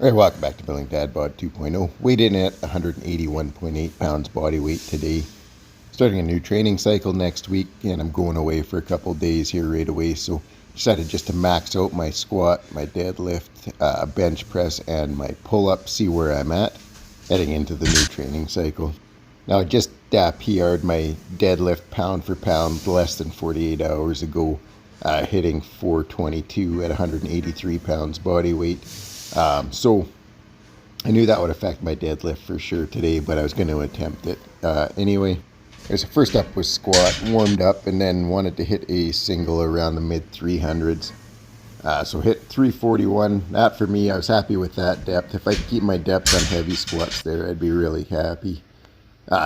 Alright, welcome back to Building Dad Bod 2.0. Weighed in at 181.8 pounds body weight today. Starting a new training cycle next week, and I'm going away for a couple days here right away. So decided just to max out my squat, my deadlift, bench press, and my pull-up, see where I'm at heading into the new training cycle. Now I just PR'd my deadlift pound for pound less than 48 hours ago, hitting 422 at 183 pounds body weight. So I knew that would affect my deadlift for sure today, but I was going to attempt it anyway. So first up was squat, warmed up, and then wanted to hit a single around the mid 300s. So hit 341. That for me, I was happy with that depth. If I could keep my depth on heavy squats there, I'd be really happy.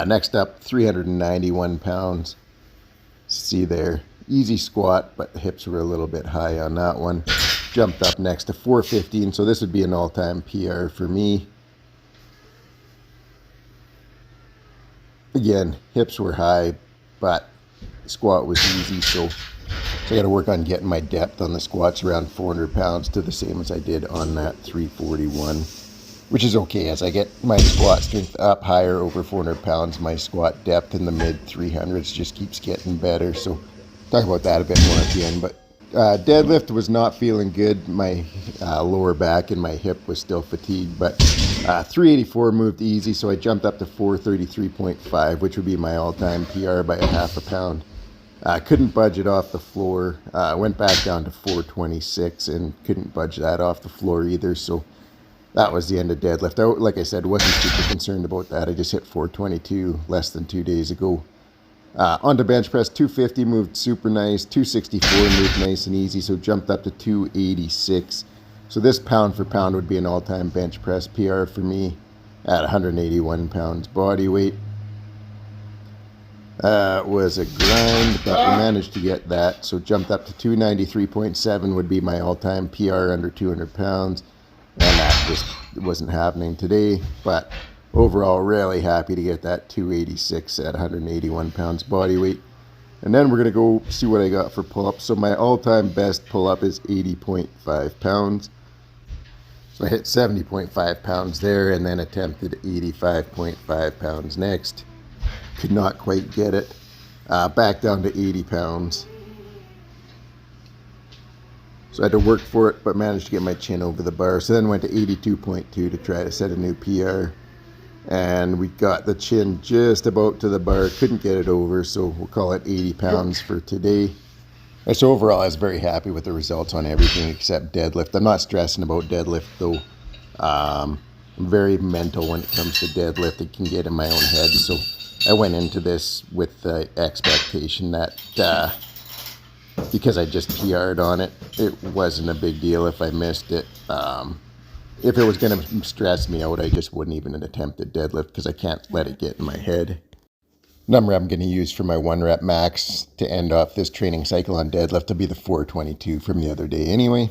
Next up, 391 pounds. See there, easy squat, but the hips were a little bit high on that one. Jumped up next to 415, so this would be an all-time PR for me. Again, hips were high, but squat was easy, so I got to work on getting my depth on the squats around 400 pounds to the same as I did on that 341, which is okay. As I get my squat strength up higher over 400 pounds, my squat depth in the mid 300s just keeps getting better. So talk about that a bit more at the end, but deadlift was not feeling good. My lower back and my hip was still fatigued, but 384 moved easy, so I jumped up to 433.5, which would be my all-time PR by a half a pound. Couldn't budge it off the floor. Went back down to 426 and couldn't budge that off the floor either, so that was the end of deadlift. Like I said, wasn't super concerned about that. I just hit 422 less than 2 days ago. Onto bench press, 250 moved super nice, 264 moved nice and easy, so jumped up to 286. So this pound for pound would be an all-time bench press PR for me at 181 pounds body weight. Was a grind, but we managed to get that, so jumped up to 293.7 would be my all-time PR under 200 pounds, and that just wasn't happening today, but overall, really happy to get that 286 at 181 pounds body weight. And then we're going to go see what I got for pull-ups. So my all-time best pull-up is 80.5 pounds. So I hit 70.5 pounds there and then attempted 85.5 pounds next. Could not quite get it. Back down to 80 pounds. So I had to work for it, but managed to get my chin over the bar. So then went to 82.2 to try to set a new PR. And we got the chin just about to the bar, couldn't get it over, so we'll call it 80 pounds for today. And so overall, I was very happy with the results on everything except deadlift. I'm not stressing about deadlift though. I'm very mental when it comes to deadlift. It can get in my own head, so I went into this with the expectation that because I just PR'd on it, it wasn't a big deal if I missed it. If it was going to stress me out, I just wouldn't even attempt a deadlift because I can't let it get in my head. Number I'm going to use for my 1 rep max to end off this training cycle on deadlift will be the 422 from the other day anyway.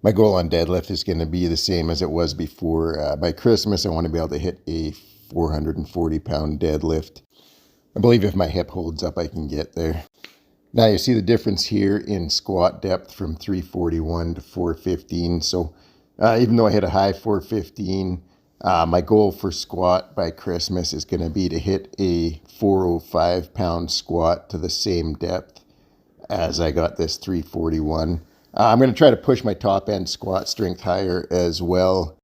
My goal on deadlift is going to be the same as it was before. By Christmas, I want to be able to hit a 440 pound deadlift. I believe if my hip holds up, I can get there. Now you see the difference here in squat depth from 341 to 415. So even though I hit a high 415, my goal for squat by Christmas is going to be to hit a 405 pound squat to the same depth as I got this 341. I'm going to try to push my top end squat strength higher as well.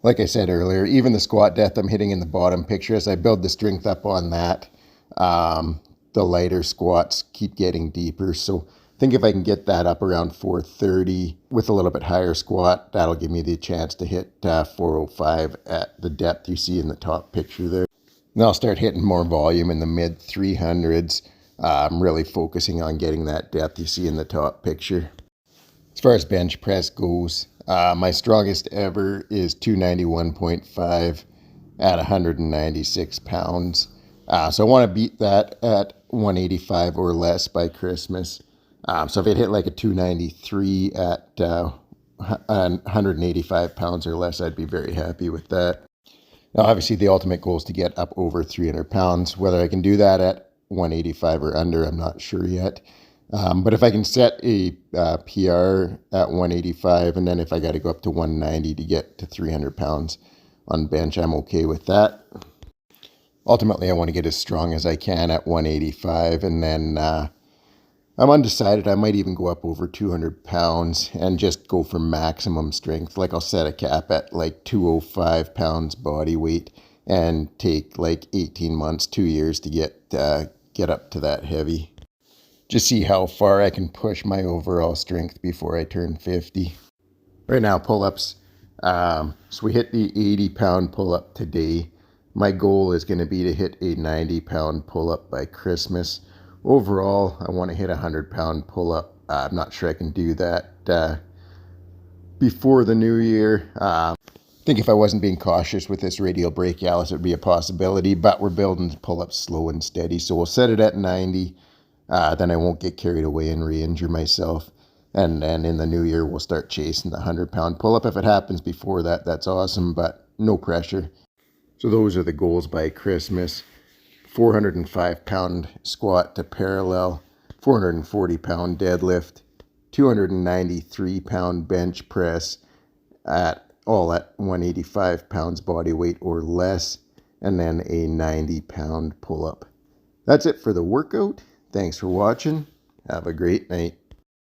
Like I said earlier, even the squat depth I'm hitting in the bottom picture, as I build the strength up on that, the lighter squats keep getting deeper. So I think if I can get that up around 430 with a little bit higher squat, that'll give me the chance to hit 405 at the depth you see in the top picture there. And I'll start hitting more volume in the mid 300s. I'm really focusing on getting that depth you see in the top picture. As far as bench press goes, my strongest ever is 291.5 at 196 pounds. So I want to beat that at 185 or less by Christmas. So if it hit like a 293 at 185 pounds or less, I'd be very happy with that. Now, obviously, the ultimate goal is to get up over 300 pounds. Whether I can do that at 185 or under, I'm not sure yet. But if I can set a PR at 185, and then if I got to go up to 190 to get to 300 pounds on bench, I'm okay with that. Ultimately, I want to get as strong as I can at 185, and then I'm undecided. I might even go up over 200 pounds and just go for maximum strength. Like I'll set a cap at like 205 pounds body weight and take like 18 months, 2 years to get up to that heavy. Just see how far I can push my overall strength before I turn 50. Right now, pull-ups. So we hit the 80-pound pull-up today. My goal is going to be to hit a 90-pound pull-up by Christmas. Overall, I want to hit a 100-pound pull-up. I'm not sure I can do that before the new year. I think if I wasn't being cautious with this radial brachialis, it would be a possibility, but we're building pull-ups slow and steady. So we'll set it at 90. Then I won't get carried away and re-injure myself. And then in the new year, we'll start chasing the 100-pound pull-up. If it happens before that, that's awesome, but no pressure. So those are the goals by Christmas. 405-pound squat to parallel, 440-pound deadlift, 293-pound bench press at 185 pounds body weight or less, and then a 90-pound pull-up. That's it for the workout. Thanks for watching. Have a great night.